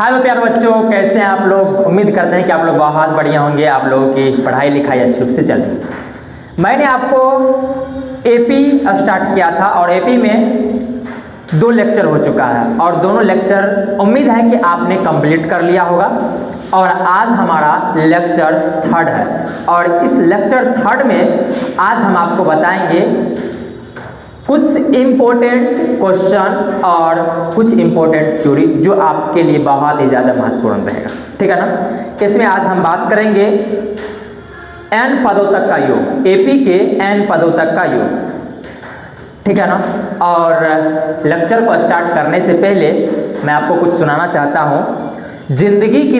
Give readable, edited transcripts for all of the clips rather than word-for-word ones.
Hello प्यारे बच्चों, कैसे हैं आप लोग। उम्मीद करते हैं कि आप लोग बहुत बढ़िया होंगे। आप लोगों की पढ़ाई लिखाई अच्छी रूप से चल रही है। मैंने आपको एपी स्टार्ट किया था और एपी में 2 लेक्चर हो चुका है और दोनों लेक्चर उम्मीद है कि आपने कंप्लीट कर लिया होगा। और आज हमारा लेक्चर 3rd है और इस लेक्चर 3rd में आज हम आपको बताएंगे कुछ इम्पोर्टेंट क्वेश्चन और कुछ इम्पोर्टेंट थ्योरी जो आपके लिए बहुत ही ज़्यादा महत्वपूर्ण रहेगा। ठीक है ना। इसमें आज हम बात करेंगे n पदों तक का योग, एपी के n पदों तक का योग। ठीक है ना। और लेक्चर को स्टार्ट करने से पहले मैं आपको कुछ सुनाना चाहता हूँ। जिंदगी की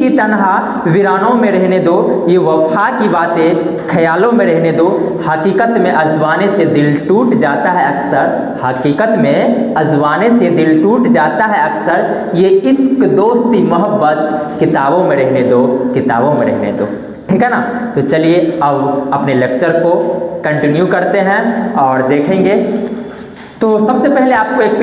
तन्हा वीरानों में रहने दो, ये वफा की बातें ख्यालों में रहने दो। हकीकत में अजवाने से दिल टूट जाता है अक्सर, हकीकत में अजवाने से दिल टूट जाता है अक्सर। ये इश्क दोस्ती मोहब्बत किताबों में रहने दो, किताबों में रहने दो। ठीक है ना। तो चलिए अब अपने लेक्चर को कंटिन्यू करते हैं और देखेंगे। तो सबसे पहले आपको एक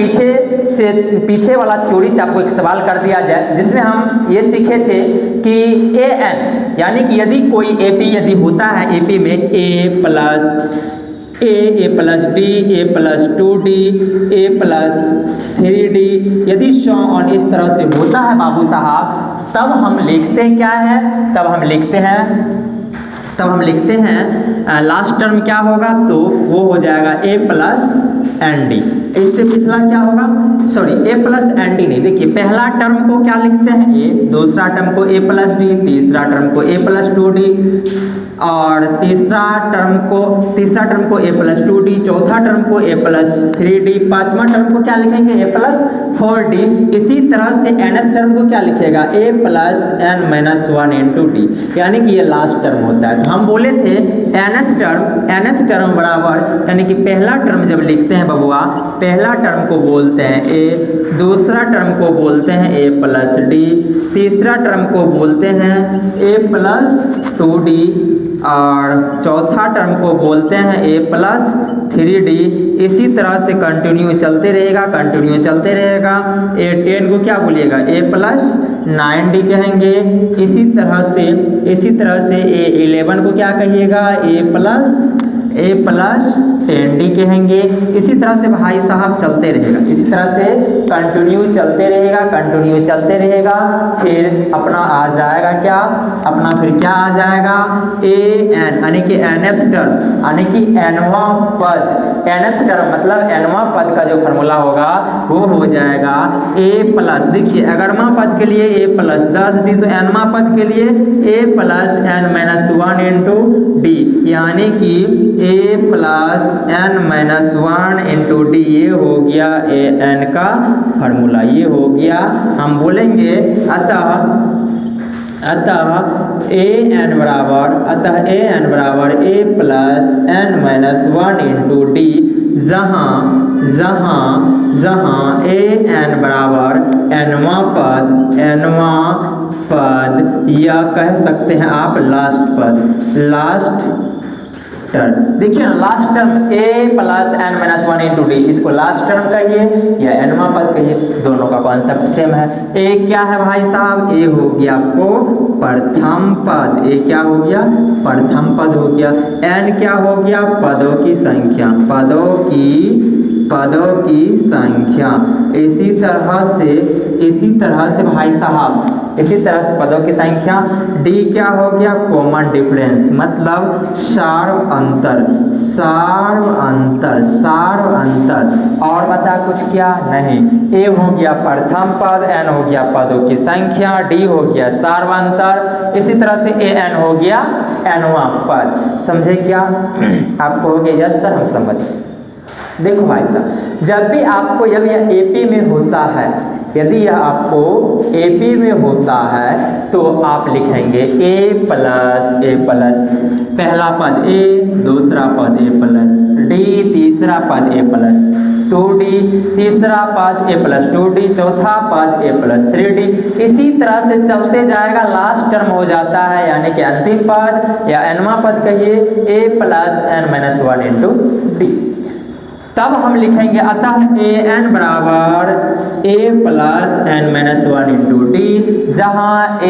पीछे वाला थ्योरी से आपको एक सवाल कर दिया जाए, जिसमें हम ये सीखे थे कि an यानी कि यदि कोई AP यदि होता है, AP में a plus D, a plus 2d, a plus 3d, यदि सो ऑन इस तरह से होता है बाबू साहब, तब हम लिखते क्या है, तब हम लिखते हैं लास्ट टर्म क्या होगा, तो वो हो जाएगा a प्लस एन डी। इससे पिछला क्या होगा, sorry a plus N D नहीं, देखिए पहला टर्म को क्या लिखते हैं a, दूसरा टर्म को a प्लस डी, तीसरा टर्म को a प्लस 2d और तीसरा टर्म को a प्लस 2d, चौथा टर्म को a प्लस 3d, पांचवा टर्म को क्या लिखेंगे a प्लस 4d। इसी तरह से nth टर्म को क्या लिखेगा a plus n minus 1 into D, यानी कि ये लास्ट टर्म होता है। तो हम बोले थे nth टर्म बराबर, यानी कि पहला टर्म जब लिखते हैं बबुआ, पहला टर्म को बोलते हैं a, दूसरा टर्म को बोलते हैं a प्लस डी, तीसरा टर्म को बोलते हैं a प्लस 2d और चौथा टर्म को बोलते हैं a प्लस 3d। इसी तरह से कंटिन्यू चलते रहेगा। A10 को क्या बोलिएगा a प्लस 9d कहेंगे। इसी तरह से A11 को क्या कहिएगा a प्लस 10d कहेंगे। इसी तरह से भाई साहब चलते रहेगा, इसी तरह से कंटिन्यू चलते रहेगा। फिर अपना आ जाएगा क्या, फिर क्या आ जाएगा an, यानी कि nth टर्म, यानी कि nवां पद, nth टर्म मतलब nवां पद का जो फॉर्मूला होगा वो हो जाएगा a प्लस, देखिए अगरवां पद के लिए a प्लस 10d, तो nवां पद के लिए a plus n minus 1 into D, यानी कि a plus n minus 1 into D. ये हो गया an का फॉर्मूला, ये हो गया। हम बोलेंगे अतः an बराबर a plus n minus 1 into D, जहाँ an बराबर nवां पद या कह सकते हैं आप लास्ट टर्म। देखिए ना, last term a plus n minus 1 into D, इसको लास्ट टर्म कहिए या nवां पद कहिए, दोनों का कॉन्सेप्ट सेम है। a क्या है भाई साहब, a हो गया आपको प्रथम पद, a क्या हो गया प्रथम पद हो गया। n क्या हो गया पदों की संख्या, इसी तरह से भाई साहब, इसी तरह से पदों की संख्या। d क्या हो गया कॉमन डिफरेंस, मतलब सार्व अंतर। और बचा कुछ क्या नहीं, a हो गया प्रथम पद, n हो गया पदों की संख्या, d हो गया सार्व अंतर, इसी तरह से an हो गया nवां पद। समझे क्या आपको हो गया, यस सर हम समझ गए। देखो भाई साहब, जब भी आपको यह AP में होता है, यदि यह आपको AP में होता है तो आप लिखेंगे a प्लस पहला पद a, दूसरा पद a प्लस d, तीसरा पद a प्लस 2d, तीसरा पद a प्लस 2d, चौथा पद a प्लस 3d। इसी तरह से चलते जाएगा, लास्ट टर्म हो जाता है, यानी कि अंतिम पद या nवां पद कहिए a plus n minus 1 into D. तब हम लिखेंगे अतः an बराबर a plus n minus 1 into D, जहाँ a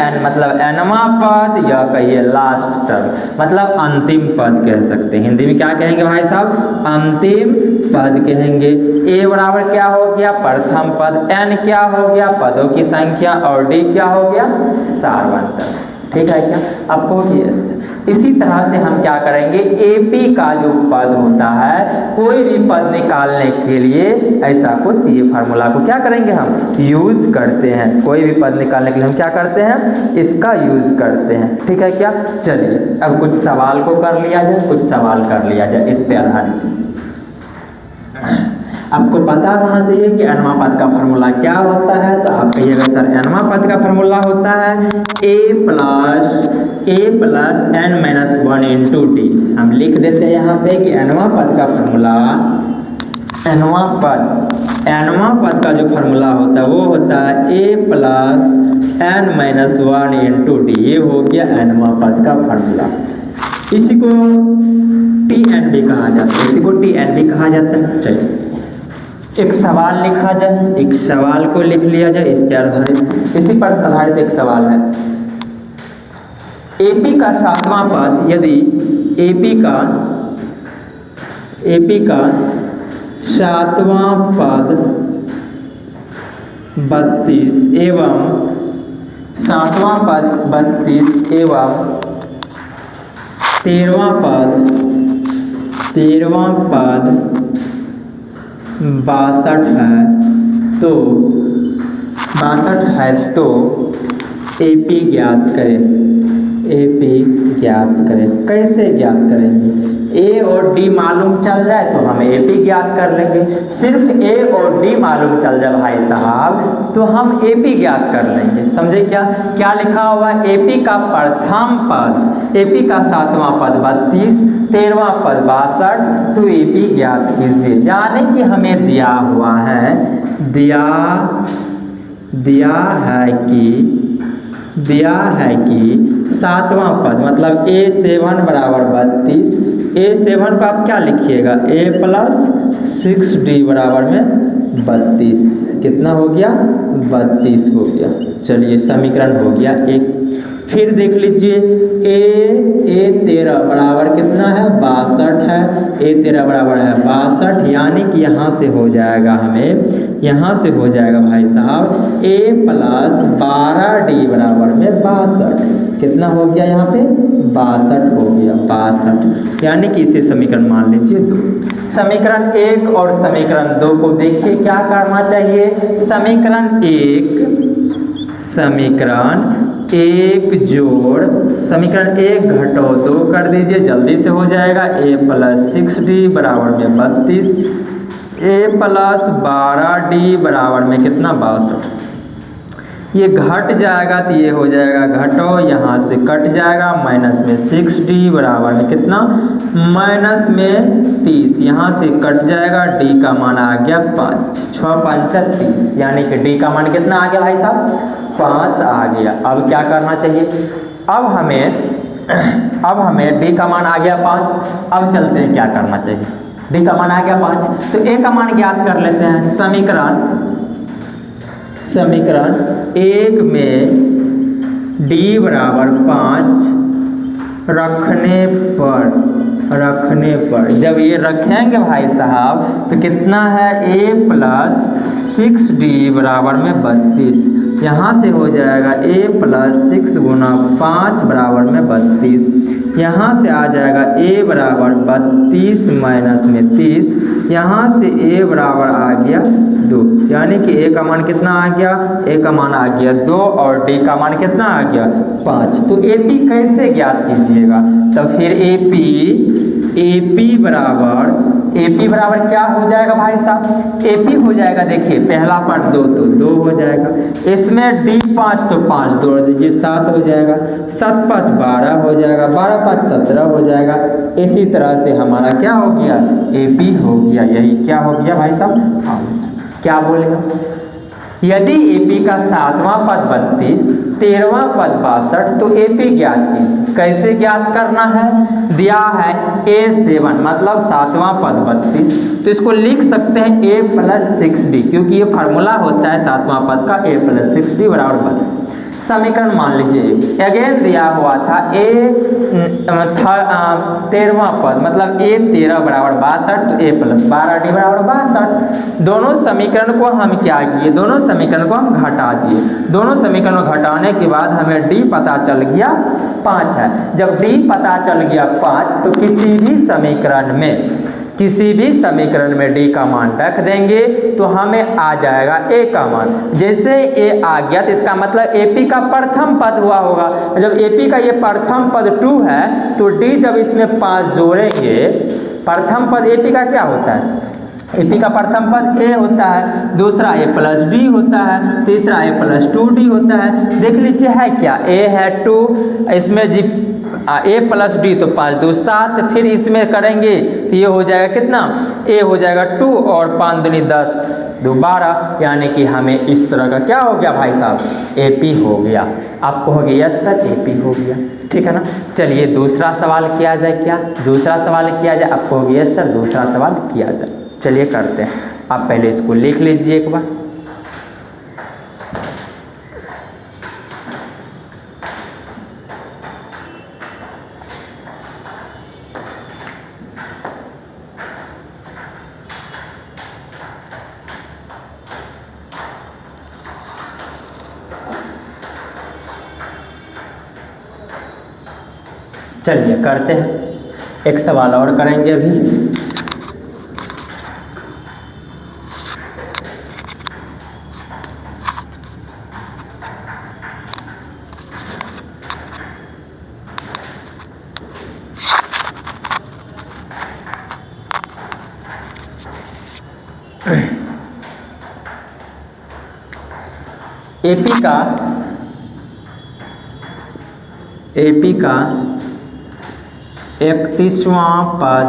n मतलब nवां पद या कहिए लास्ट टर्म मतलब अंतिम पद कह सकते हैं। हिंदी में क्या कहेंगे भाई साहब? अंतिम पद कहेंगे। a बराबर क्या हो गया? प्रथम पद। n क्या हो गया? पदों की संख्या। और d क्या हो गया? सार्वंतर। ठीक है क्या? आपको यस। इसी तरह से हम क्या करेंगे, AP का जो पद होता है, कोई भी पद निकालने के लिए ऐसा को CA फार्मूला को क्या करेंगे, हम यूज करते हैं। कोई भी पद निकालने के लिए हम क्या करते हैं, इसका यूज करते हैं। ठीक है क्या? चलिए अब कुछ सवाल को कर लिया जाए, कुछ सवाल कर लिया जाए इस पे आधारित। आपको पता होना चाहिए कि nवां पद का फार्मूला क्या होता है। तो आप कहिएगा सर nवां पद का फार्मूला होता है a plus n minus 1 into D. हम लिख देते हैं यहाँ पे कि nवां पद का फार्मूला, nवां पद का जो फार्मूला होता है वो होता है a plus n minus 1 into D. ये हो गया nवां पद का फार्मूला। इसी को TN भी कहा जाता है, इसी को TN भी कहा जाता है। चलिए एक सवाल लिखा जाए, एक सवाल को लिख लिया जाए इस पे आधारित, इसी पर आधारित एक सवाल है। AP का सातवां पद यदि AP का सातवां पद 32 एवं सातवां पद 32 एवं 13वां पद 62 है तो AP ज्ञात करें। AP ज्ञात करें, कैसे ज्ञात करेंगे? A और D मालूम चल जाए तो हम AP ज्ञात कर लेंगे। सिर्फ A और D मालूम चल जाए भाई साहब तो हम AP ज्ञात कर लेंगे। समझे क्या? क्या लिखा हुआ है? AP का प्रथम पद, AP का सातवां पद 32, 13वां पद 62, तो AP ज्ञात कीजिए। यानी कि हमें दिया हुआ है, दिया है कि सातवां पद मतलब A7 बराबर 32, A7 को आप क्या लिखिएगा, A प्लस 6D बराबर में 32। कितना हो गया? 32 हो गया। चलिए समीकरण हो गया एक। फिर देख लीजिए A13 बराबर कितना है? 62 है। A13 बराबर है 62, यानी कि यहाँ से हो जाएगा, हमें यहाँ से हो जाएगा भाई साहब A प्लस 12D बराबर में 62। कितना हो गया यहाँ पे? 62 हो गया, 62। यानी कि इसे समीकरण मान लीजिए 2। समीकरण 1 और समीकरण 2 को देखिए क्या करना चाहिए। समीकरण 1 जोड़ समीकरण 1 घटो 2 कर दीजिए, जल्दी से हो जाएगा। A प्लस 6D बराबर में 32, A प्लस 12D बराबर में कितना? 62। ये घट जाएगा तो ये हो जाएगा घटो, यहाँ से कट जाएगा, माइनस में 6D बराबर में कितना? माइनस में 30, यहाँ से कट जाएगा। D का मान आ गया 5, 6 5 30, यानी कि D का मान कितना आ गया भाई साहब? 5 आ गया। अब क्या करना चाहिए? अब हमें D का मान आ गया 5। अब चलते हैं क्या करना चाहिए। D का मान आ गया 5 तो A का मान ज्ञात कर लेते हैं। समीकरण 1 में D बराबर 5 रखने पर जब ये रखेंगे भाई साहब तो कितना है? A प्लस 6D बराबर में 32। यहाँ से हो जाएगा A प्लस 6 गुना 5 बराबर में 32। यहाँ से आ जाएगा A बराबर 32 माइनस में 30, यहाँ से A बराबर आ गया 2, यानी कि A का मान कितना आ गया? A का मान आ गया 2 और D का मान कितना आ गया? 5। तो AP कैसे ज्ञात कीजिएगा? तो फिर AP बराबर क्या हो जाएगा भाई साहब? AP हो जाएगा, देखिए पहला पार्ट 2 तो 2 हो जाएगा, इसमें D 5 तो 5 जोड़ दीजिए 7 हो जाएगा, 7 5 12 हो जाएगा, 12 5 17 हो जाएगा। इसी तरह से हमारा क्या हो गया? AP हो गया। यही क्या हो गया भाई साहब? हाँ क्या बोले हम? यदि AP का 7वां पद 32, 13वां पद 62 तो AP ज्ञात कीजिए। कैसे ज्ञात करना है? दिया है A7 मतलब 7वां पद 32, तो इसको लिख सकते हैं A + 6D, क्योंकि ये फार्मूला होता है 7वां पद का A + 6D = 32। समीकरण मान लीजिए अगेन दिया हुआ था 13वां पद मतलब A13 = 62, तो A + 12D = 62। दोनों समीकरण को हम क्या किए? दोनों समीकरण को हम घटा दिए। दोनों समीकरण को घटाने के बाद हमें D पता चल गया 5 है। जब D पता चल गया 5 तो किसी भी समीकरण में D का मान रख देंगे तो हमें आ जाएगा A का मान। जैसे A आ गया तो इसका मतलब AP का प्रथम पद हुआ होगा। जब AP का ये प्रथम पद 2 है तो D जब इसमें 5 जोड़ेंगे, प्रथम पद AP का क्या होता है? AP का प्रथम पद A होता है, दूसरा A + D होता है, तीसरा A + 2D होता है। देख लीजिए है क्या? A है 2, इसमें जी A + D तो 5 2 7, फिर इसमें करेंगे तो ये हो जाएगा कितना? A हो जाएगा 2 और 5 दूनी 10 2 12, यानी कि हमें इस तरह का क्या हो गया भाई साहब? AP हो गया। आपको हो गया? यस सर AP हो गया। ठीक है ना। चलिए दूसरा सवाल किया जाए। क्या दूसरा सवाल किया जाए? आपको हो गया? यस सर दूसरा सवाल किया जाए। चलिए करते हैं। आप पहले इसको लिख लीजिए एक बार। चलिए करते हैं। एक सवाल और करेंगे अभी। AP का 31वां पद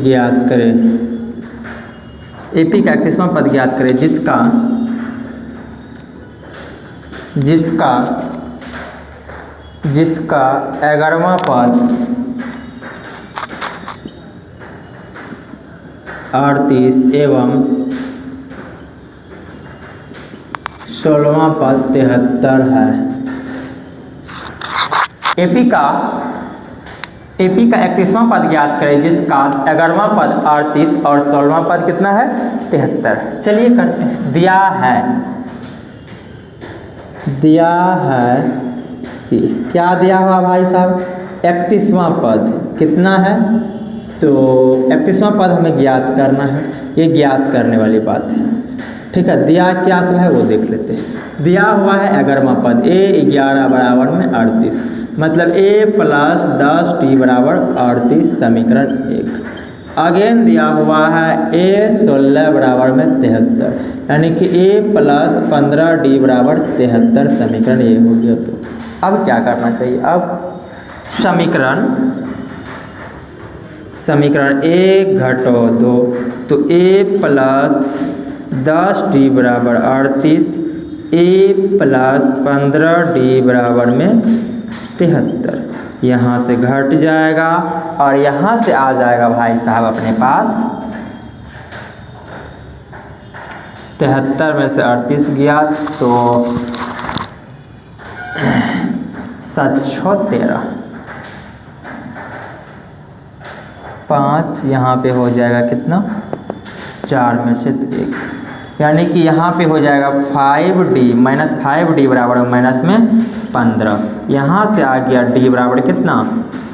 ज्ञात करें। AP का 31वां पद ज्ञात करें जिसका 11वां पद 38 एवं 16वां पद 73 है। AP का 31वां पद ज्ञात करें जिसका 11वां पद 38 और 16वां पद कितना है? 73। चलिए करते हैं। दिया है कि क्या दिया हुआ भाई साहब? 31वां पद कितना है? तो 31वां पद हमें ज्ञात करना है। ये ज्ञात करने वाली बात है। ठीक है। दिया क्या सब है वो देख लेते हैं। दिया हुआ है 11वां पद A11 = 38 मतलब A + 10D = 38 समीकरण 1। अगेन दिया हुआ है A16 = 73 यानी कि A + 15D = 73 समीकरण ये हो गया। तो अब क्या करना चाहिए? अब समीकरण 1 घटो 2 तो A + 10D = 38 A + 15D = 73। यहाँ से घट जाएगा और यहाँ से आ जाएगा भाई साहब अपने पास 73 में से 38 गया तो 7 5 यहाँ पे हो जाएगा कितना? 4 में से 1 यानी कि यहाँ पे हो जाएगा 5D -5D = -15। यहाँ से आ गया D बराबर कितना?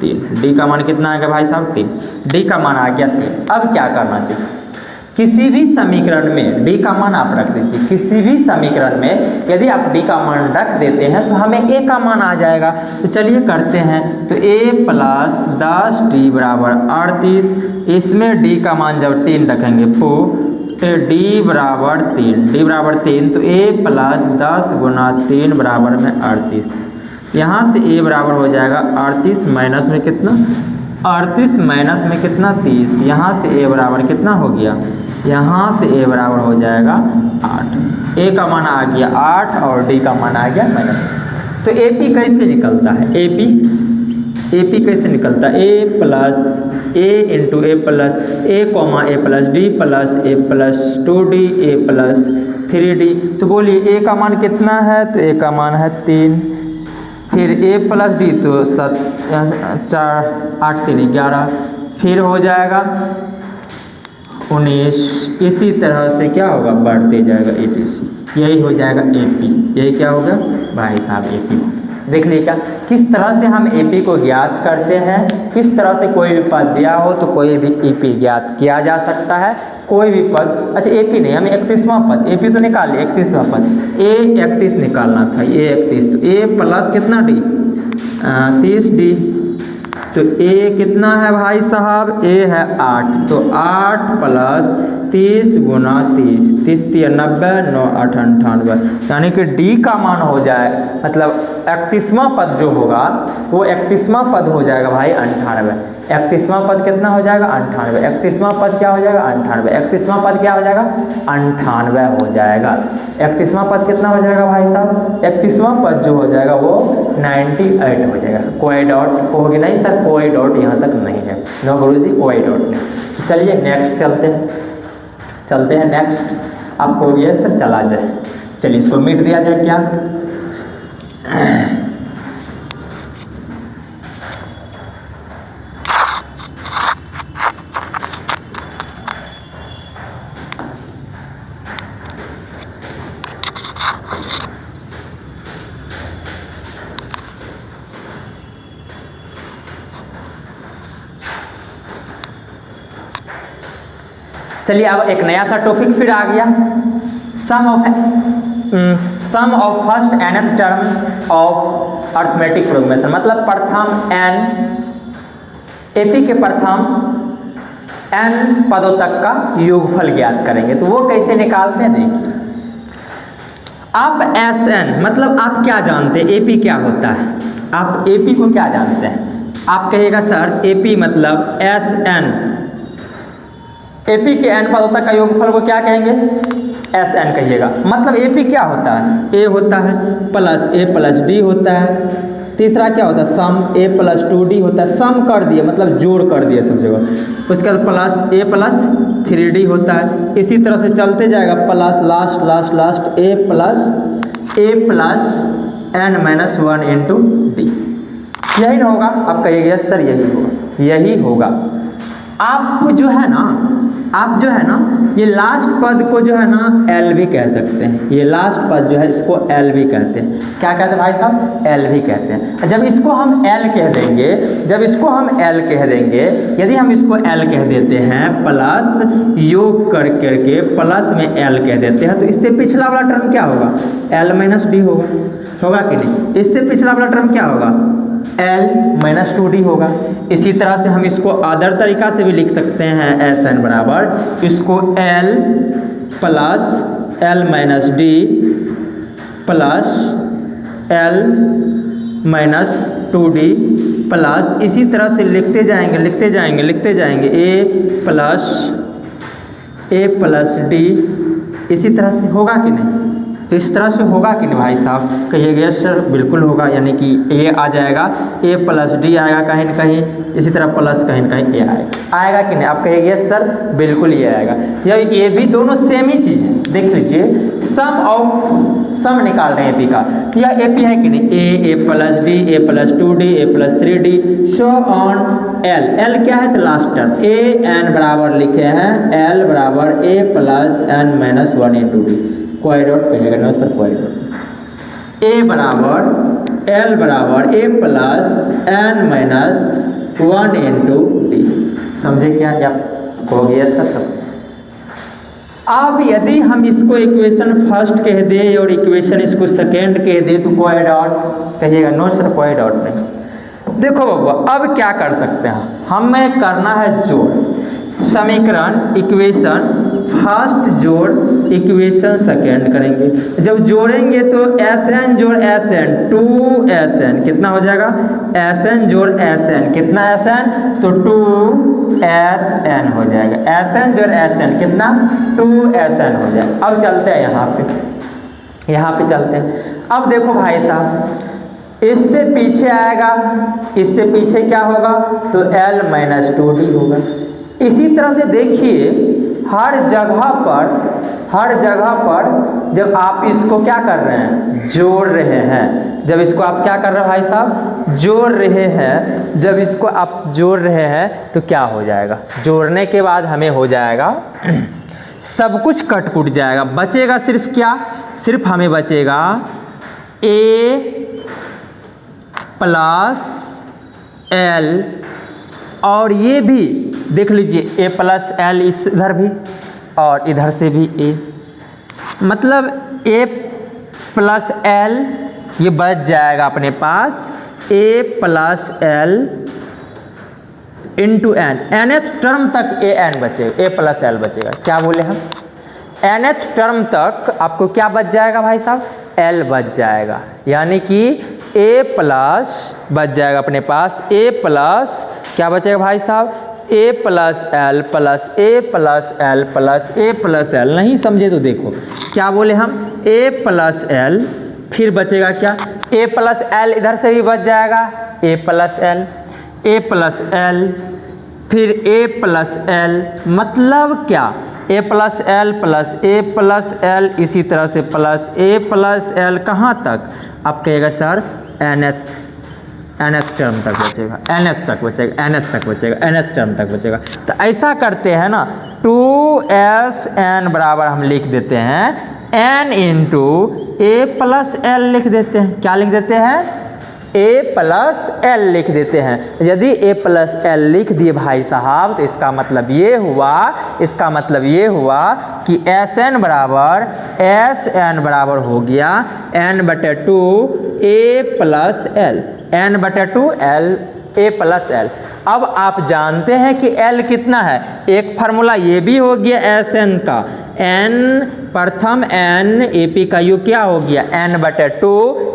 3। D का मान कितना आएगा भाई साहब? 3। D का मान आ गया 3। अब क्या करना चाहिए? किसी भी समीकरण में D का मान आप रख दीजिए। किसी भी समीकरण में यदि आप D का मान रख देते हैं तो हमें A का मान आ जाएगा। तो चलिए करते हैं। तो A + 10D = 38, इसमें D का मान जब 3 रखेंगे तो D = 3 तो A + 10 × 3 = 38। यहाँ से A बराबर हो जाएगा 38 माइनस में कितना? 30। यहाँ से A बराबर कितना हो गया? यहाँ से ए बराबर हो जाएगा 8। ए का मान आ गया 8 और डी का मान आ गया -। तो ए पी कैसे निकलता है? ए पी कैसे निकलता है? ए प्लस ए इंटू ए प्लस ए कॉमा ए प्लस डी प्लस ए प्लस 2d ए प्लस 3d। तो बोलिए ए का मान कितना है? तो ए का मान है 3। फिर ए प्लस डी तो 4 8 3 11। फिर हो जाएगा 19। इसी तरह से क्या होगा? बढ़ते जाएगा etc। यही हो जाएगा AP। यही क्या होगा भाई साहब? AP। देख लीजिए क्या किस तरह से हम AP को ज्ञात करते हैं। किस तरह से कोई भी पद दिया हो तो कोई भी AP ज्ञात किया जा सकता है। कोई भी पद, अच्छा AP नहीं, हमें 31वां पद, AP तो निकाल लिया 31वां पद, A 31 निकालना था। A 31 तो A प्लस कितना D 30D। तो A कितना है भाई साहब? A है 8। तो 8 प्लस 30 गुना 30, 30 3 90, 9 8 98। यानी कि D का मान हो जाए, मतलब 31वां पद जो होगा वो 31वां पद हो जाएगा भाई 98। 31वां पद कितना हो जाएगा? 98। 31वां पद क्या हो जाएगा? 98। 31वां पद क्या हो जाएगा? 98 हो जाएगा। 31वां पद कितना हो जाएगा भाई साहब? 31वां पद जो हो जाएगा वो 98 हो जाएगा। कोई डॉट होगी नहीं सर? कोई डॉट यहाँ तक नहीं है। नो गुरुजी, कोई डॉट नहीं। चलिए नेक्स्ट चलते हैं नेक्स्ट। आपको हो गया सर? चला जाए, चलिए इसको मिट दिया जाए क्या? चलिए अब एक नया सा टॉपिक फिर आ गया। Sum of first nth term of arithmetic progression, मतलब प्रथम n AP के प्रथम n पदों तक का योगफल ज्ञात करेंगे। तो वो कैसे निकालते हैं देखिए। आप SN मतलब आप क्या जानते हैं? AP क्या होता है? आप AP को क्या जानते हैं? आप कहिएगा सर AP मतलब SN, AP के n पदों तक का योगफल को क्या कहेंगे? SN कहिएगा। मतलब AP क्या होता है? A होता है प्लस A प्लस D होता है। तीसरा क्या होता है? सम A प्लस 2D होता है। सम कर दिए मतलब जोड़ कर दिए सब जगह। उसके बाद प्लस A प्लस 3D होता है। इसी तरह से चलते जाएगा plus last A plus n minus 1 into D। यही ना होगा? आप कहिएगा सर यही होगा। आप जो है ना ये लास्ट पद को जो है ना L भी कह सकते हैं। ये लास्ट पद जो है इसको L भी कहते हैं। क्या कहते हैं भाई साहब? L भी कहते हैं। जब इसको हम L कह देंगे, यदि हम इसको L कह देते हैं प्लस योग करके प्लस में L कह देते हैं, तो इससे पिछला वाला टर्म क्या होगा? L माइनस D होगा कि नहीं? इससे पिछला वाला टर्म क्या होगा? L माइनस 2D होगा। इसी तरह से हम इसको अदर तरीका से भी लिख सकते हैं SN बराबर इसको L plus L minus D plus L minus 2D plus, इसी तरह से लिखते जाएंगे A प्लस D। इसी तरह से होगा कि नहीं? इस तरह से होगा कि नहीं भाई साहब? कहिएगा सर बिल्कुल होगा। यानी कि A आ जाएगा, A प्लस D आएगा कहीं न कहीं, इसी तरह प्लस कहीं न कहीं A आएगा कि नहीं? आप कहिएगा सर बिल्कुल ये आएगा। ये भी दोनों सेम ही चीज़ है। देख लीजिए सम निकाल रहे हैं AP का, तो यह AP है कि नहीं? A plus D, A plus 2D, A plus 3D, so on L क्या है? तो लास्ट टर्म AN बराबर लिखे हैं L बराबर A plus n minus 1 into D। कोई डॉट कहिएगा ना सर? कोई डॉट। A बराबर L बराबर A plus n minus 1 into D। समझे क्या? आप हो गया सर सब। अब यदि हम इसको इक्वेशन फर्स्ट कह दे और इक्वेशन इसको सेकेंड कह दे तो कोई डॉट कहिएगा? नो सर कोई डॉट नहीं। देखो बाबा अब क्या कर सकते हैं? हमें करना है जोड़। समीकरण इक्वेशन फर्स्ट जोड़ इक्वेशन सेकेंड करेंगे। जब जोड़ेंगे तो Sn जोड़ Sn 2Sn कितना हो जाएगा, Sn जोड़ Sn कितना Sn, तो 2Sn हो जाएगा। Sn जोड़ Sn कितना, 2Sn हो जाएगा। अब चलते हैं यहाँ पे चलते हैं। अब देखो भाई साहब, इससे पीछे आएगा, इससे पीछे क्या होगा, तो L - 2D होगा। इसी तरह से देखिए हर जगह पर जब आप इसको क्या कर रहे हैं, जोड़ रहे हैं, जब इसको आप क्या कर रहे हैं भाई साहब, जोड़ रहे हैं, जब इसको आप जोड़ रहे हैं तो क्या हो जाएगा, जोड़ने के बाद हमें हो जाएगा सब कुछ कट कुट जाएगा, बचेगा सिर्फ क्या, सिर्फ हमें बचेगा A + L, और ये भी देख लीजिए A + L इधर भी और इधर से भी A, मतलब A + L ये बच जाएगा अपने पास A + L × n, nth term तक an बचेगा, A + L बचेगा। क्या बोले हम, nth टर्म तक आपको क्या बच जाएगा भाई साहब, L बच जाएगा, यानी कि A प्लस बच जाएगा अपने पास, A प्लस क्या बचेगा भाई साहब, A + L plus A + L plus A + L। नहीं समझे तो देखो क्या बोले हम, A + L, फिर बचेगा क्या, A + L इधर से भी बच जाएगा, A + L, A + L, फिर A + L, मतलब क्या, A + L plus A + L, इसी तरह से प्लस A + L कहाँ तक, आप कहेगा सर nth टर्म तक बचेगा, nth तक बचेगा, nth तक बचेगा, nth टर्म तक बचेगा। तो ऐसा करते हैं ना, 2Sn बराबर हम लिख देते हैं n × A + L लिख देते हैं। क्या लिख देते हैं, A + L लिख देते हैं। यदि A + L लिख दिए भाई साहब तो इसका मतलब ये हुआ कि Sn बराबर हो गया n/2 A + L, n/2 A + L। अब आप जानते हैं कि L कितना है, एक फार्मूला ये भी हो गया Sn का, n प्रथम n AP का योग क्या हो गया, n/2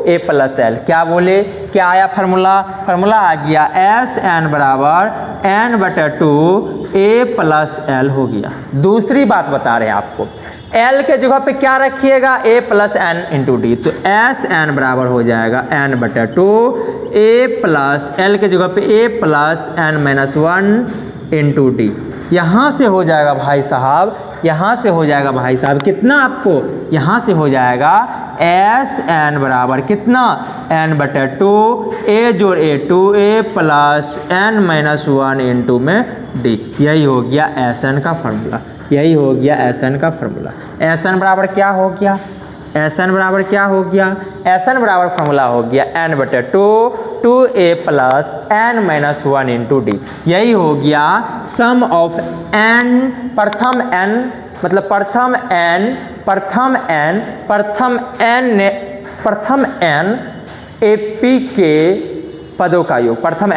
A + L। क्या बोले, क्या आया फार्मूला, आ गया Sn बराबर n/2 A + L हो गया। दूसरी बात बता रहे हैं आपको, L के जगह पे क्या रखिएगा, A + n × D, तो Sn बराबर हो जाएगा n/2 A + L के जगह पे A + n - 1 × D। यहाँ से हो जाएगा भाई साहब, कितना आपको, यहाँ से हो जाएगा Sn बराबर कितना, n/2 A जोड़ A 2A + n - 1 × D। यही हो गया Sn का फार्मूला, Sn बराबर क्या हो गया, Sn बराबर फार्मूला हो गया n/2 2A + n - 1 × D। यही हो गया सम ऑफ n, प्रथम n AP के पदों का योग, प्रथम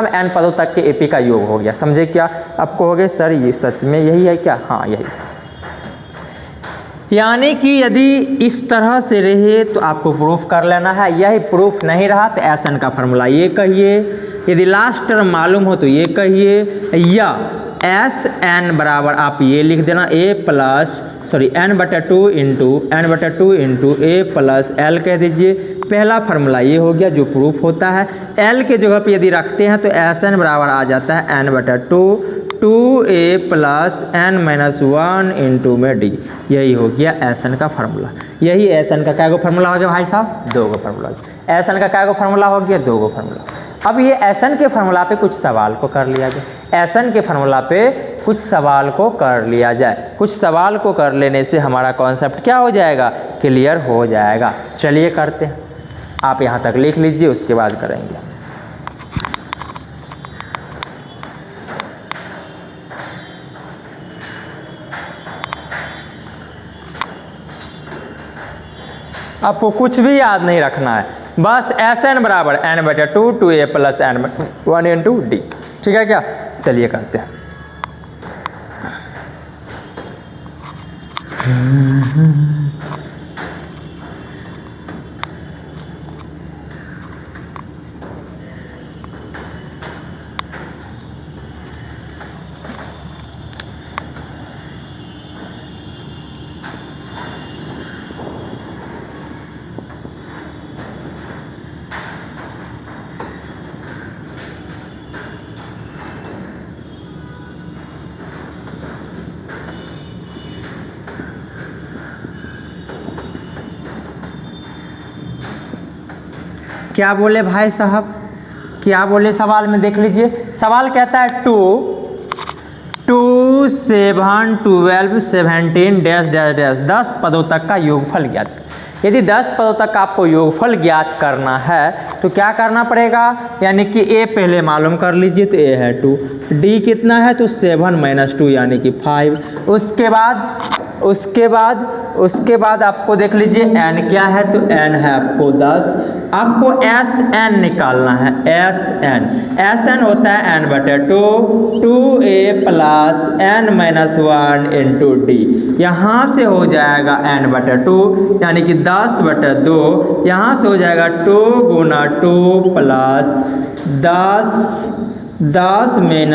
n पदों तक के AP का योग हो गया। समझे क्या, आपको हो गया सर ये सच में यही है क्या, हाँ यही। यानी कि यदि इस तरह से रहे तो आपको प्रूफ कर लेना है, यही प्रूफ नहीं रहा तो Sn का फार्मूला ये कहिए, यदि लास्ट टर्म मालूम हो तो ये कहिए, या Sn बराबर आप ये लिख देना n/2 × A + L कह दीजिए। पहला फार्मूला ये हो गया जो प्रूफ होता है। L के जगह पे यदि रखते हैं तो Sn बराबर आ जाता है n/2 2A + n - 1 × D। यही हो गया Sn का फार्मूला। यही Sn का क्या गो फार्मूला हो गया भाई साहब, 2 गो फार्मूला। Sn का क्या गो फार्मूला हो गया, 2 गो फार्मूला। अब ये Sn के फार्मूला पे कुछ सवाल को कर लिया जाए, Sn के फार्मूला पे कुछ सवाल को कर लिया जाए। कुछ सवाल को कर लेने से हमारा कॉन्सेप्ट क्या हो जाएगा, क्लियर हो जाएगा। चलिए करते हैं, आप यहाँ तक लिख लीजिए, उसके बाद करेंगे। आपको कुछ भी याद नहीं रखना है, बस Sn बराबर n/2 2A + n - 1 × D। ठीक है क्या, चलिए करते हैं। क्या बोले भाई साहब, क्या बोले सवाल में देख लीजिए। सवाल कहता है 2 7 12 17 डैश डैश डैश 10 पदों तक का योगफल ज्ञात। यदि 10 पदों तक आपको योगफल ज्ञात करना है तो क्या करना पड़ेगा, यानी कि ए पहले मालूम कर लीजिए, तो ए है 2, डी कितना है तो 7 - 2 यानी कि 5। उसके बाद आपको देख लीजिए n क्या है, तो n है आपको 10। आपको Sn निकालना है, Sn होता है n/2, 2a + n - 1 × d। यहाँ से हो जाएगा n/2 यानी कि 10/2, यहाँ से हो जाएगा 2 × 2 + 10 - 1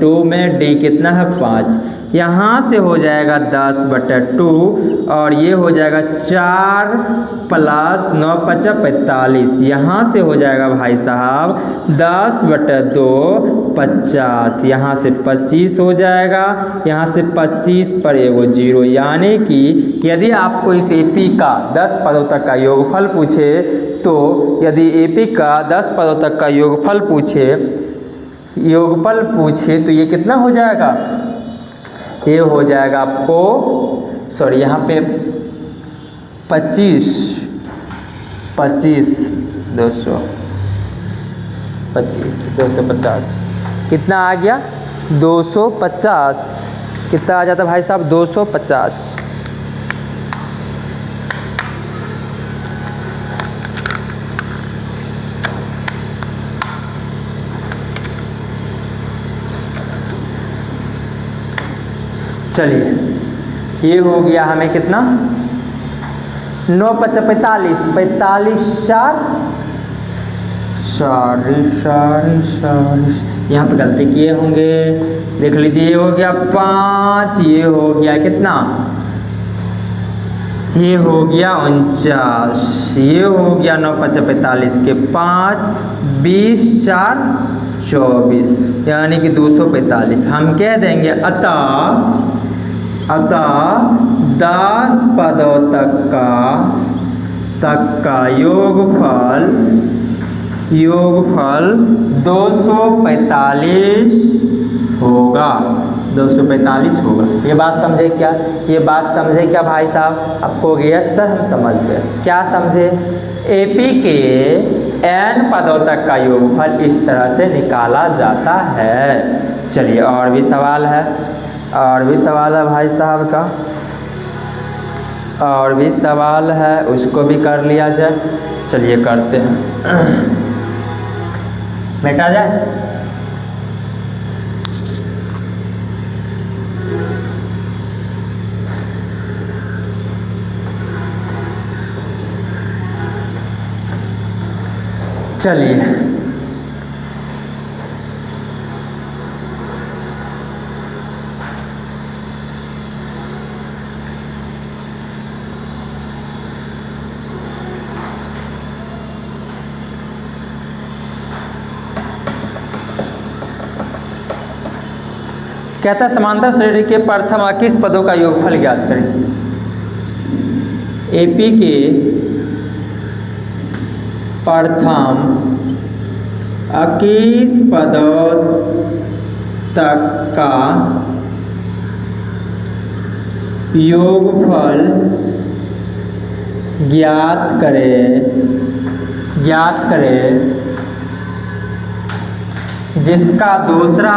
× में d कितना है 5, यहाँ से हो जाएगा 10/2 और ये हो जाएगा 4 + 9 × 5 = 45। यहाँ से हो जाएगा भाई साहब 10/2 50, यहाँ से 25 हो जाएगा, यहाँ से 25 पर एगो 0। यानी कि यदि आपको इस एपी का 10 पदों तक का योगफल पूछे तो यदि एपी का 10 पदों तक का योगफल पूछे तो ये कितना हो जाएगा, ये हो जाएगा आपको, सॉरी यहाँ पे 25 250 कितना आ गया 250, कितना आ जाता भाई साहब 250। चलिए ये हो गया हमें कितना 9 × 5 = 45, 45 यहाँ पे गलती किए होंगे, देख लीजिए। ये हो गया 5, ये हो गया कितना, ये हो गया 49, ये हो गया 9 × 5 = 45 के 5, 20 × 4 = 24 यानी कि 245। हम कह देंगे अतः 10 पदों तक का योगफल 245 होगा, 245 होगा। ये बात समझे क्या, ये बात समझे क्या भाई साहब? आपको यस सर हम समझ गए। क्या समझे? एपी के n पदों तक का योगफल इस तरह से निकाला जाता है। चलिए और भी सवाल है, और भी सवाल है भाई साहब का, और भी सवाल है, उसको भी कर लिया जाए। चलिए करते हैं, मिटा जाए। चलिए कहता है समांतर श्रेणी के प्रथम 21 पदों का योगफल ज्ञात करें। एपी के प्रथम 21 पदों तक का योगफल ज्ञात करें जिसका दूसरा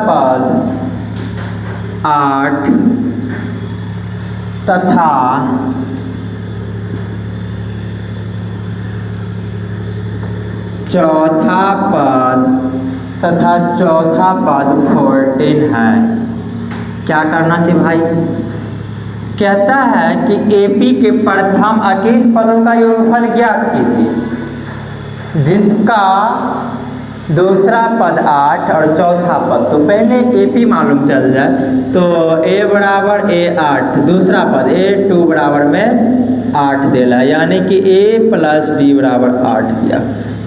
पद 8 तथा चौथा पद तथा चौथा पद 14 है। क्या करना चाहिए भाई? कहता है कि एपी के प्रथम 21 पदों का योगफल ज्ञात कीजिए, जिसका दूसरा पद 8 और चौथा पद। तो पहले एपी मालूम चल जाए तो ए बराबर ए 8, दूसरा पद ए2 बराबर में 8 देला, यानी कि ए प्लस डी बराबर 8 दिया।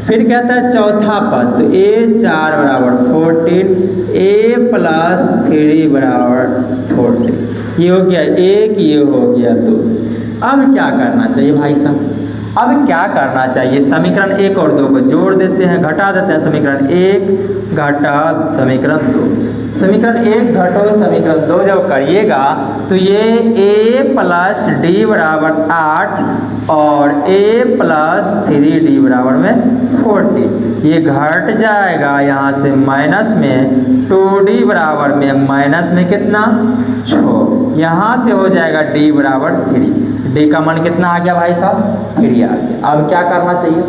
फिर कहता है चौथा पद, तो ए4 बराबर 14, ए प्लस 3 बराबर 14। ये हो गया एक, ये हो गया 2। अब क्या करना चाहिए भाई साहब? अब क्या करना चाहिए? समीकरण 1 और 2 को जोड़ देते हैं, घटा देते हैं। समीकरण 1 घटा समीकरण 2, समीकरण 1 घटो समीकरण 2 जब करिएगा तो ये a प्लस डी बराबर 8 और a प्लस 3d बराबर में 40। ये घट जाएगा यहाँ से माइनस में, 2d बराबर में माइनस में कितना 6, यहाँ से हो जाएगा d बराबर 3। d का मान कितना आ गया भाई साहब? 3 आ गया। अब क्या करना चाहिए?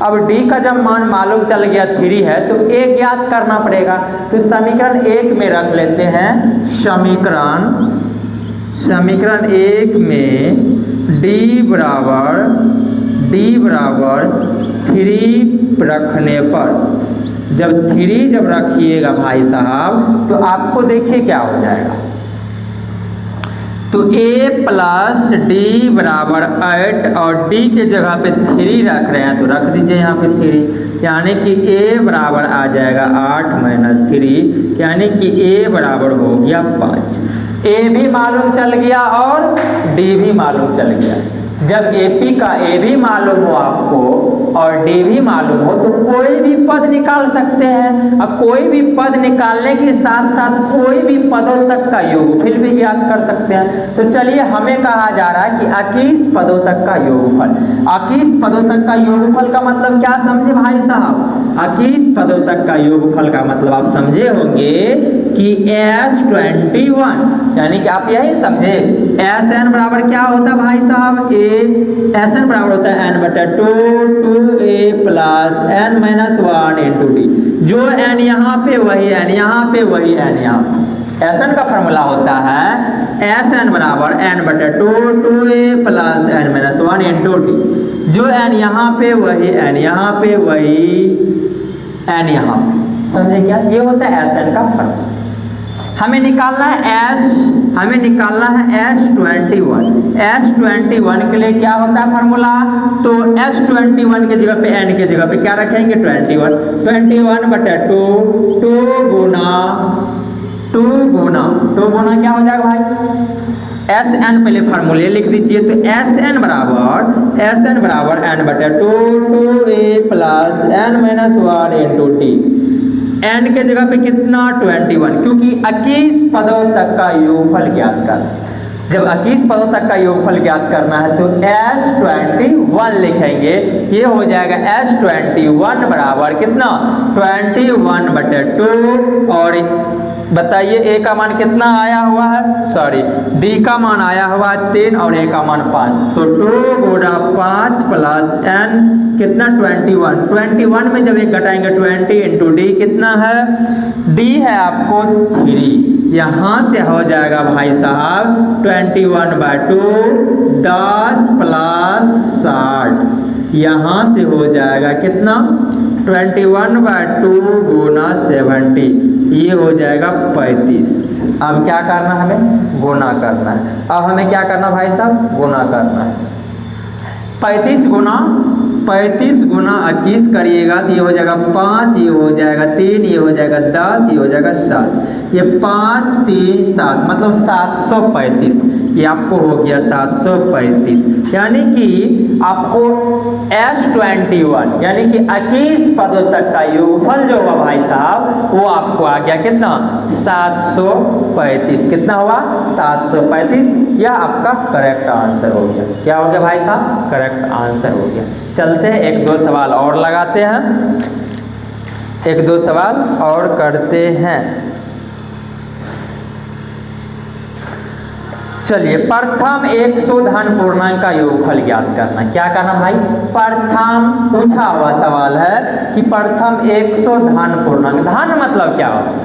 अब d का जब मान मालूम चल गया 3 है तो a ज्ञात करना पड़ेगा। तो समीकरण 1 में रख लेते हैं, समीकरण 1 में d बराबर 3 रखने पर, जब 3 जब रखिएगा भाई साहब तो आपको देखिए क्या हो जाएगा। तो a प्लस डी बराबर 8 और d के जगह पे 3 रख रहे हैं तो रख दीजिए यहाँ पे 3, यानी कि a बराबर आ जाएगा 8 माइनस 3, यानी कि a बराबर हो गया 5। a भी मालूम चल गया और d भी मालूम चल गया। जब AP का A भी मालूम हो आपको और D भी मालूम हो तो कोई भी पद निकाल सकते हैं। अब कोई भी पद निकालने के साथ साथ कोई भी पदों तक का योगफल भी ज्ञात कर सकते हैं। तो चलिए, हमें कहा जा रहा है कि 21 पदों तक का योगफल। 21 पदों तक का योगफल का मतलब क्या समझे भाई साहब? 21 पदों तक का योगफल का मतलब आप समझे होंगे कि S21, यानी कि आप यही समझे Sn बराबर क्या होता है भाई साहब? Sn बराबर होता है n/2 2a plus n minus 1 into D. जो n यहाँ पे वही n यहाँ पे, वही n यहाँ पे। Sn का फॉर्मूला होता है Sn बराबर n/2 2a plus n minus 1 into D. जो n यहाँ पे वही n यहाँ पे, वही n यहाँ पे। समझे क्या? ये होता है Sn का फॉर्मूला। हमें निकालना है S21। S21 के लिए क्या होता है फॉर्मूला? तो S21 के जगह पे n के जगह पे क्या रखेंगे? 21/2 2 गुना क्या हो जाएगा भाई? Sn पहले फार्मूले लिख दीजिए। तो Sn बराबर n/2 2a plus n minus 1 into T. n के जगह पे कितना? 21, क्योंकि 21 पदों तक का योगफल ज्ञात कर। जब 21 पदों तक का योगफल ज्ञात करना है तो S21 लिखेंगे। ये हो जाएगा S21 बराबर कितना? 21/2। और बताइए a का मान कितना आया हुआ है? सॉरी, d का मान आया हुआ है 3 और a का मान 5। तो 2 गुणा 5 प्लस n कितना? 21 में जब एक घटाएंगे 20 इंटू डी कितना है? d है आपको 3। यहाँ से हो जाएगा भाई साहब 21/2 10 प्लस 60। यहाँ से हो जाएगा कितना? 21/2 गुना 70, ये हो जाएगा 35। अब क्या करना है? हमें गुना करना है। अब हमें क्या करना भाई साहब? गुना करना है। 35 गुना 21 करिएगा तो ये हो जाएगा 5, ये हो जाएगा 3, ये हो जाएगा 10, ये हो जाएगा 7। ये 5 3 7 मतलब 735। ये आपको हो गया 735। यानी कि आपको S21 यानी कि 21 पदों तक का योगफल जो हुआ भाई साहब वो आपको आ गया कितना? 735। कितना हुआ? 735। यह आपका करेक्ट आंसर हो गया। क्या हो गया भाई साहब? करेक्ट आंसर हो गया। चलते हैं 1-2 सवाल और लगाते हैं, 1-2 सवाल और करते हैं। चलिए प्रथम 100 धन पूर्णांक का योगफल ज्ञात करना। क्या करना भाई, प्रथम पूछा हुआ सवाल है कि प्रथम 100 धन पूर्णांक, धन मतलब क्या होता है,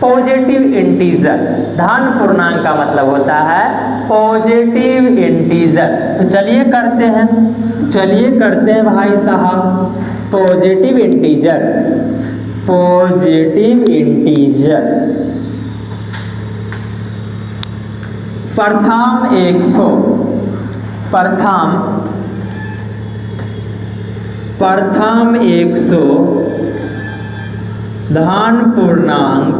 पॉजिटिव इंटीजर। धन पूर्णांक का मतलब होता है पॉजिटिव इंटीजर। तो चलिए करते हैं भाई साहब पॉजिटिव इंटीजर। प्रथम 100 धन पूर्णांक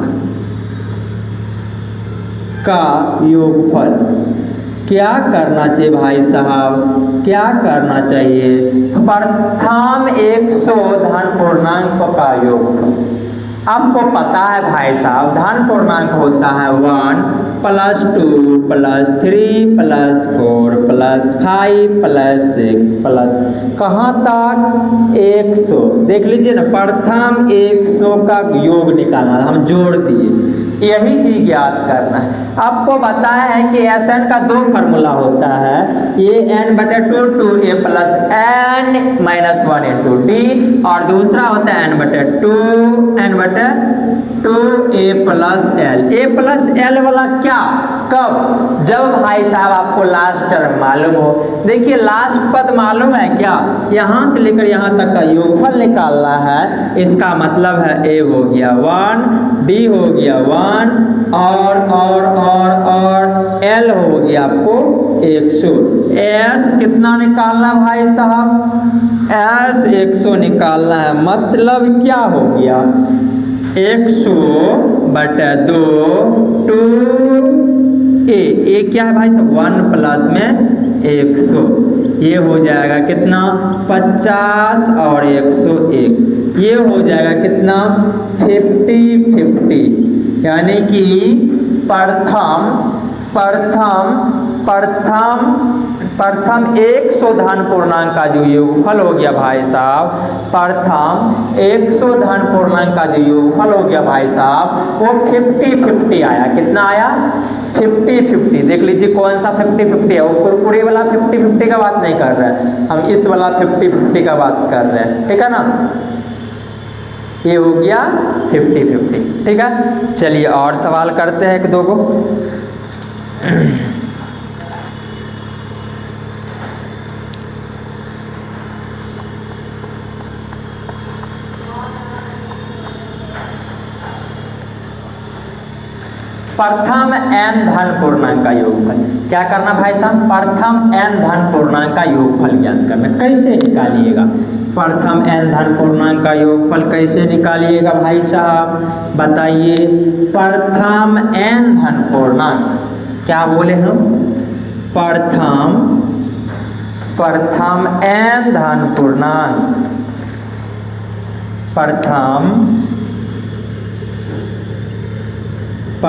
का योगफल। क्या करना चाहिए भाई साहब, क्या करना चाहिए, प्रथम 100 धन पूर्णांक का योगफल। आपको पता है भाई साहब धन पूर्णांक होता है 1 + 2 + 3 + 4 + 5 + 6 प्लस कहाँ तक 100। देख लीजिए ना, प्रथम 100 का योग निकालना, हम जोड़ दिए, यही चीज ज्ञात करना है। आपको बताया है कि Sn का 2 फार्मूला होता है, ये n/2 2a + n-1 × d, और दूसरा होता है n/2 a + l। a + l वाला क्या, कब, जब भाई साहब आपको लास्ट टर्म मालूम हो। देखिए लास्ट पद मालूम है क्या, यहाँ से लेकर यहाँ तक का योगफल निकालना है। इसका मतलब है a हो गया 1, d हो गया 1, और l हो गया आपको 100। s कितना निकालना भाई साहब, s 100 निकालना है। मतलब क्या हो गया, 100/2 2a क्या है भाई साहब 1 प्लस में 100, ये हो जाएगा कितना 50 और 101, ये हो जाएगा कितना 50-50, यानी कि प्रथम 100 धन पूर्णांक का जो योगफल हो गया भाई साहब, प्रथम 100 धन पूर्णांक का जो योगफल हो गया भाई साहब, वो 50-50 आया। कितना आया 50-50। देख लीजिए कौन सा 50-50 है, वो कुरकुरे वाला 50-50 का बात नहीं कर रहे हैं, हम इस वाला 50-50 का बात कर रहे हैं, ठीक है ना। ये हो गया 50-50, ठीक है। चलिए और सवाल करते हैं 1-2 को। प्रथम n धन पूर्णांक का योगफल। क्या करना भाई साहब, प्रथम n धन पूर्णांक का योगफल ज्ञात करना। कैसे निकालिएगा, प्रथम n धन पूर्णांक का योगफल कैसे निकालिएगा भाई साहब, बताइए। प्रथम n धन पूर्णांक, क्या बोले हम, प्रथम n धन पूर्णांक, प्रथम n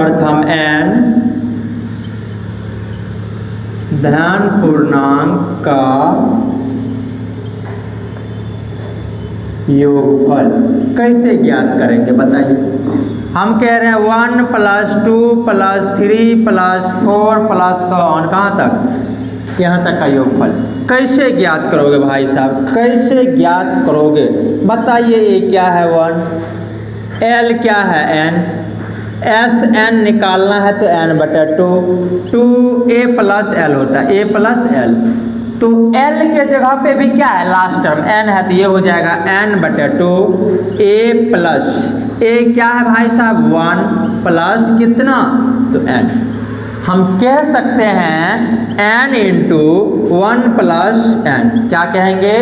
धन पूर्णांक का योगफल कैसे ज्ञात करेंगे बताइए। हम कह रहे हैं 1 + 2 + 3 + 4 + so on, कहाँ तक, यहाँ तक का योगफल कैसे ज्ञात करोगे भाई साहब, कैसे ज्ञात करोगे बताइए। ए क्या है 1, l क्या है n, Sn निकालना है तो n/2 2a + l होता है, a + l। तो l के जगह पे भी क्या है लास्ट टर्म n है, तो ये हो जाएगा n/2 a + a क्या है भाई साहब 1 प्लस कितना, तो n। हम कह सकते हैं n × 1 + n, क्या कहेंगे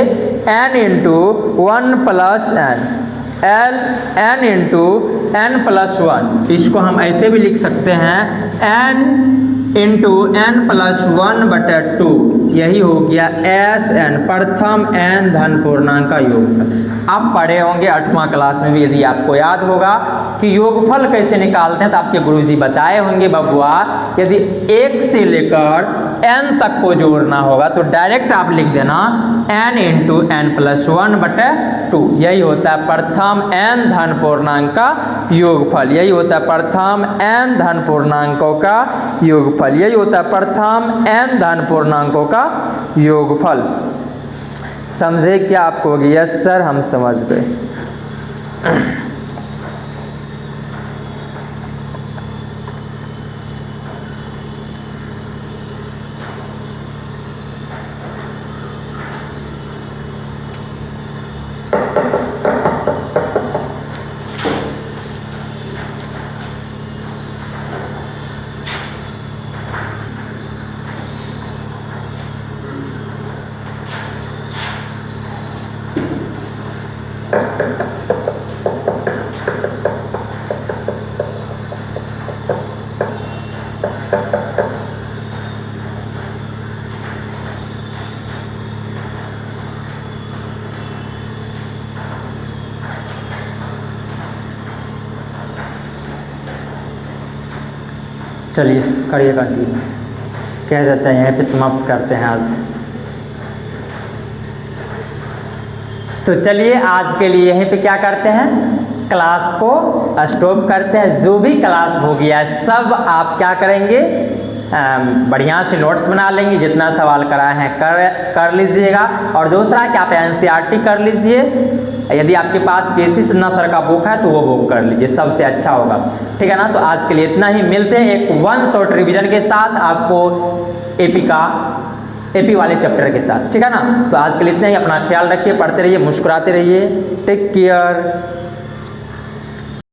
n × 1 + n, n × n + 1। इसको हम ऐसे भी लिख सकते हैं n × n + 1/2, यही हो गया Sn, प्रथम n धन पूर्णांक का योगफल। आप पढ़े होंगे 8वां क्लास में भी, यदि आपको याद होगा कि योगफल कैसे निकालते हैं तो आपके गुरुजी बताए होंगे बबुआ, यदि 1 से लेकर n तक को जोड़ना होगा तो डायरेक्ट आप लिख देना n × n + 1/2, यही होता है प्रथम n धन पूर्णांक का योगफल, यही होता है प्रथम n धन पूर्णांकों का योगफल। योगफल, यही होता है प्रथम n धन पूर्णांकों का योगफल। समझे क्या आपको? यस सर, हम समझ गए। चलिए करिए कंटिन्यू, कह देते हैं यहीं पे समाप्त करते हैं आज। तो चलिए आज के लिए यहीं पे क्या करते हैं, क्लास को स्टॉप करते हैं। जो भी क्लास हो गया सब आप क्या करेंगे, बढ़िया से नोट्स बना लेंगे, जितना सवाल कराए हैं कर लीजिएगा। और दूसरा कि आप NCERT कर लीजिए, यदि आपके पास KC सिन्हा सर का बुक है तो वो बुक कर लीजिए, सबसे अच्छा होगा। ठीक है ना? तो आज के लिए इतना ही, मिलते हैं एक 1 शॉर्ट रिवीजन के साथ आपको AP वाले चैप्टर के साथ। ठीक है ना? तो आज के लिए इतना ही, अपना ख्याल रखिए, पढ़ते रहिए, मुस्कुराते रहिए। Take care.